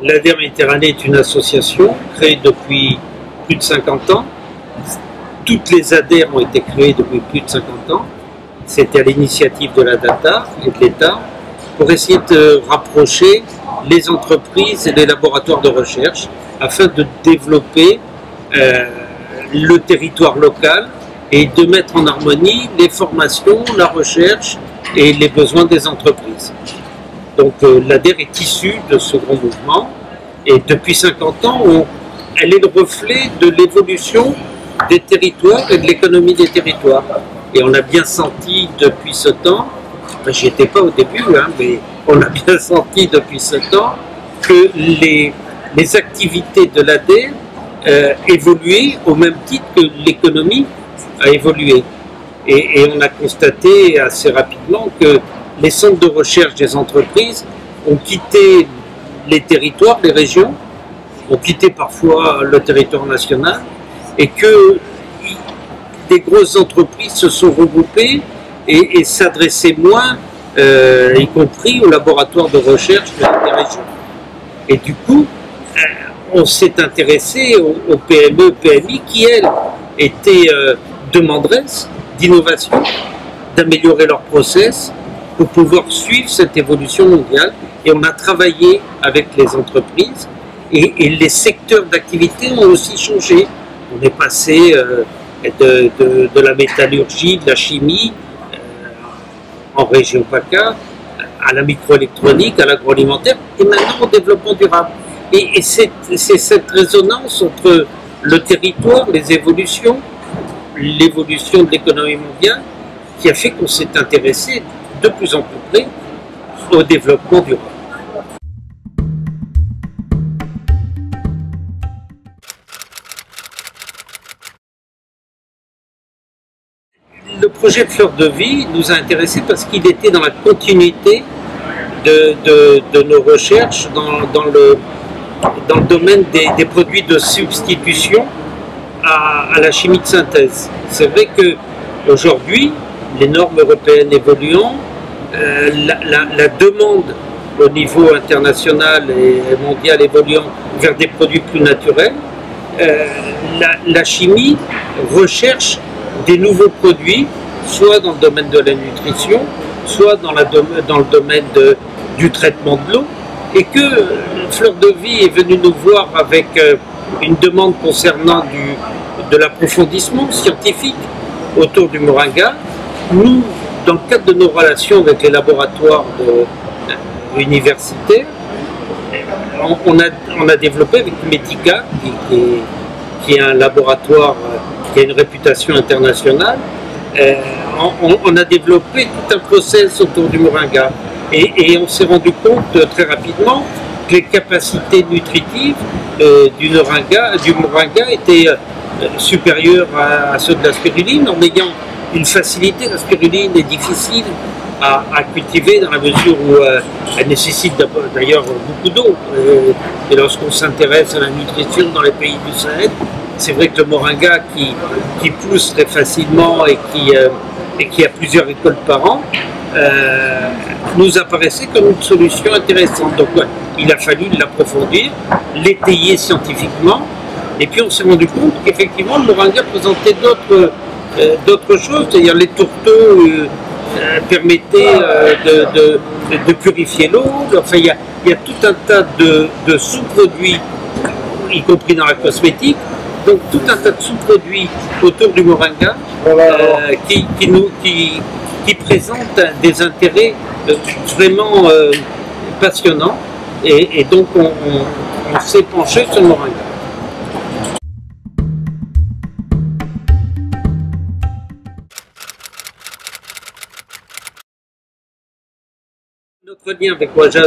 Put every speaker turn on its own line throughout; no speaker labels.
L'ADER Méditerranée est une association créée depuis plus de 50 ans. Toutes les ADER ont été créées depuis plus de 50 ans. C'était à l'initiative de la DATA et de l'État pour essayer de rapprocher les entreprises et les laboratoires de recherche afin de développer le territoire local et de mettre en harmonie les formations, la recherche et les besoins des entreprises. Donc l'ADER est issue de ce grand mouvement et depuis 50 ans, elle est le reflet de l'évolution des territoires et de l'économie des territoires. Et on a bien senti depuis ce temps, j'y étais pas au début, mais on a bien senti depuis ce temps que les activités de l'ADER évoluaient au même titre que l'économie a évolué. Et on a constaté assez rapidement que les centres de recherche des entreprises ont quitté les territoires, les régions, ont quitté parfois le territoire national, et que des grosses entreprises se sont regroupées et s'adressaient moins, y compris aux laboratoires de recherche des régions. Et du coup, on s'est intéressé aux PME, PMI qui, elles, étaient demanderesses d'innovation, d'améliorer leurs process pour pouvoir suivre cette évolution mondiale. Et on a travaillé avec les entreprises et les secteurs d'activité ont aussi changé. On est passé de la métallurgie, de la chimie en région PACA, à la microélectronique, à l'agroalimentaire et maintenant au développement durable. Et c'est cette résonance entre le territoire, les évolutions, l'évolution de l'économie mondiale qui a fait qu'on s'est intéressé de plus en plus près au développement durable. Le projet Fleur de Vie nous a intéressés parce qu'il était dans la continuité de nos recherches dans le domaine des produits de substitution à la chimie de synthèse. C'est vrai qu'aujourd'hui, les normes européennes évoluant, la demande au niveau international et mondial évoluant vers des produits plus naturels, la chimie recherche des nouveaux produits, soit dans le domaine de la nutrition, soit dans le domaine du traitement de l'eau, et que Fleur de Vie est venue nous voir avec une demande concernant de l'approfondissement scientifique autour du moringa. Nous, dans le cadre de nos relations avec les laboratoires universitaires, on a développé avec Medica, qui est un laboratoire qui a une réputation internationale, on a développé tout un process autour du moringa. Et on s'est rendu compte très rapidement que les capacités nutritives du moringa étaient supérieures à ceux de la spiruline, en ayant une facilité. La spiruline est difficile à cultiver dans la mesure où elle nécessite d'ailleurs beaucoup d'eau. Et lorsqu'on s'intéresse à la nutrition dans les pays du Sahel, c'est vrai que le moringa qui pousse très facilement et qui a plusieurs récoltes par an, nous apparaissait comme une solution intéressante. Donc ouais, il a fallu l'approfondir, l'étayer scientifiquement, et puis on s'est rendu compte qu'effectivement le moringa présentait d'autres choses, c'est-à-dire les tourteaux permettaient de purifier l'eau. Enfin, il y a tout un tas de sous-produits, y compris dans la cosmétique, donc tout un tas de sous-produits autour du moringa qui présentent des intérêts vraiment passionnants, et donc on s'est penché sur le moringa. Notre lien avec Ouaja,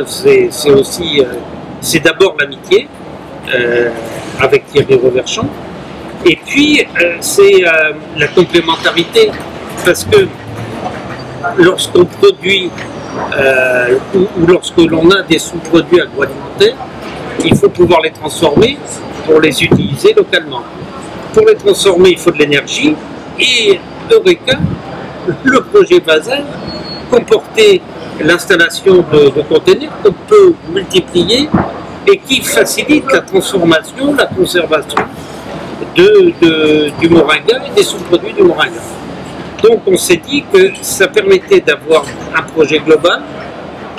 c'est d'abord l'amitié avec Thierry Reverchon, et puis c'est la complémentarité, parce que lorsqu'on produit ou lorsque l'on a des sous-produits agroalimentaires, il faut pouvoir les transformer pour les utiliser localement. Pour les transformer, il faut de l'énergie, et Eureka, le projet Basel, comportait l'installation de conteneurs qu'on peut multiplier et qui facilite la transformation, la conservation du moringa et des sous-produits du moringa. Donc on s'est dit que ça permettait d'avoir un projet global,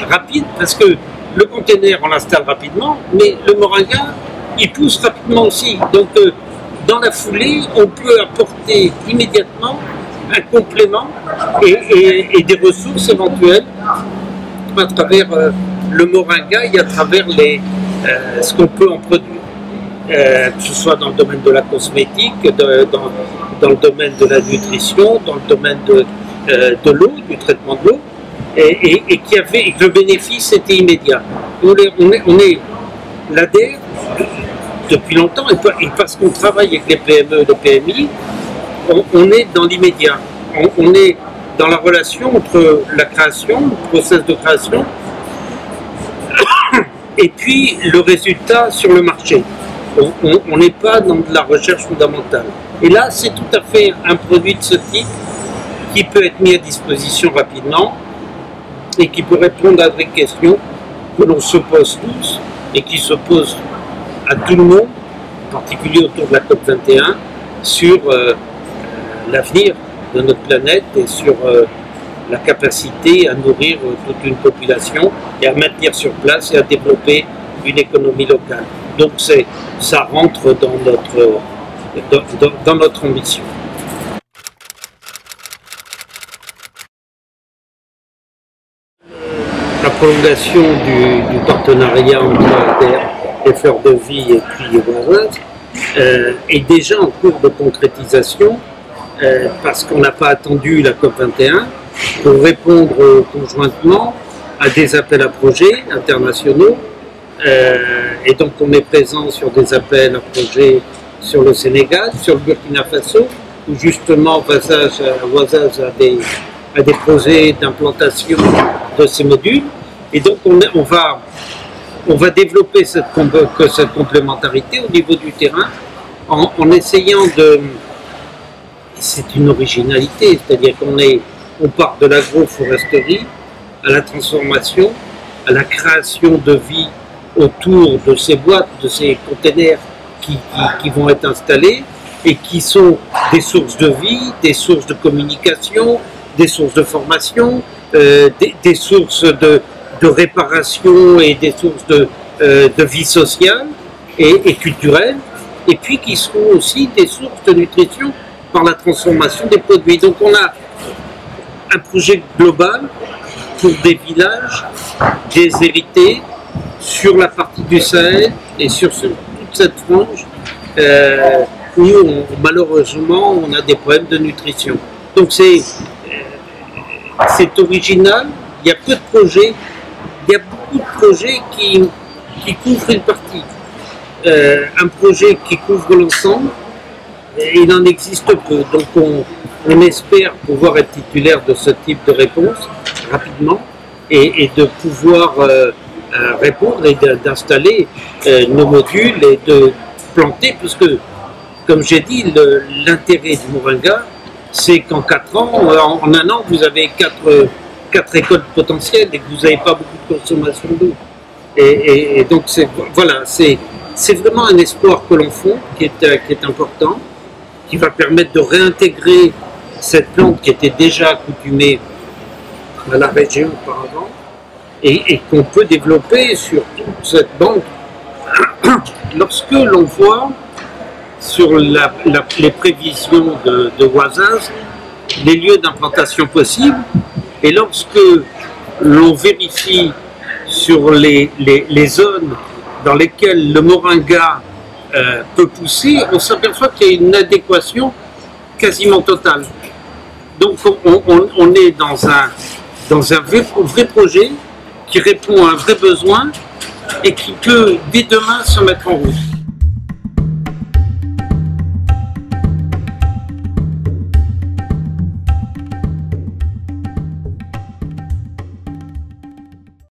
rapide, parce que le container on l'installe rapidement, mais le moringa il pousse rapidement aussi. Donc dans la foulée, on peut apporter immédiatement un complément et des ressources éventuelles à travers le moringa et à travers ce qu'on peut en produire. Que ce soit dans le domaine de la cosmétique, dans le domaine de la nutrition, dans le domaine de l'eau, du traitement de l'eau, et que le bénéfice était immédiat. On est l'ADER depuis longtemps, et parce qu'on travaille avec les PME et les PMI, on est dans l'immédiat. On est dans la relation entre la création, le process de création, et puis le résultat sur le marché. On n'est pas dans de la recherche fondamentale. Et là, c'est tout à fait un produit de ce type qui peut être mis à disposition rapidement et qui peut répondre à des questions que l'on se pose tous et qui se posent à tout le monde, en particulier autour de la COP21, sur l'avenir de notre planète et sur la capacité à nourrir toute une population et à maintenir sur place et à développer une économie locale. Donc ça rentre dans notre ambition. La prolongation du partenariat entre ADER, Fleurs de Vie et puis Oisaz est déjà en cours de concrétisation parce qu'on n'a pas attendu la COP21 pour répondre conjointement à des appels à projets internationaux. Et donc on est présent sur des appels à projets sur le Sénégal, sur le Burkina Faso, où justement Oisaz a des projets d'implantation de ces modules. Et donc on va développer cette complémentarité au niveau du terrain en essayant de... C'est une originalité, c'est-à-dire qu'on part de l'agroforesterie à la transformation, à la création de vie autour de ces boîtes, de ces containers qui vont être installés et qui sont des sources de vie, des sources de communication, des sources de formation, des sources de réparation et des sources de vie sociale et culturelle, et puis qui seront aussi des sources de nutrition par la transformation des produits. Donc on a un projet global pour des villages déshérités sur la partie du Sahel et sur toute cette frange où malheureusement on a des problèmes de nutrition. Donc c'est original, il y a peu de projets, il y a beaucoup de projets qui couvrent une partie. Un projet qui couvre l'ensemble, il en existe peu. Donc on espère pouvoir être titulaire de ce type de réponse rapidement et de pouvoir répondre et d'installer nos modules et de planter, parce que, comme j'ai dit, l'intérêt du moringa, c'est qu'en 4 ans, en un an, vous avez 4 récoltes potentielles et que vous n'avez pas beaucoup de consommation d'eau. Et donc, voilà, c'est vraiment un espoir que l'on fait, qui est important, qui va permettre de réintégrer cette plante qui était déjà accoutumée à la région auparavant et qu'on peut développer sur toute cette bande. Lorsque l'on voit sur les prévisions de Oisaz les lieux d'implantation possibles, et lorsque l'on vérifie sur les zones dans lesquelles le moringa peut pousser, on s'aperçoit qu'il y a une adéquation quasiment totale. Donc on est dans un vrai projet qui répond à un vrai besoin et qui peut dès demain se mettre en route.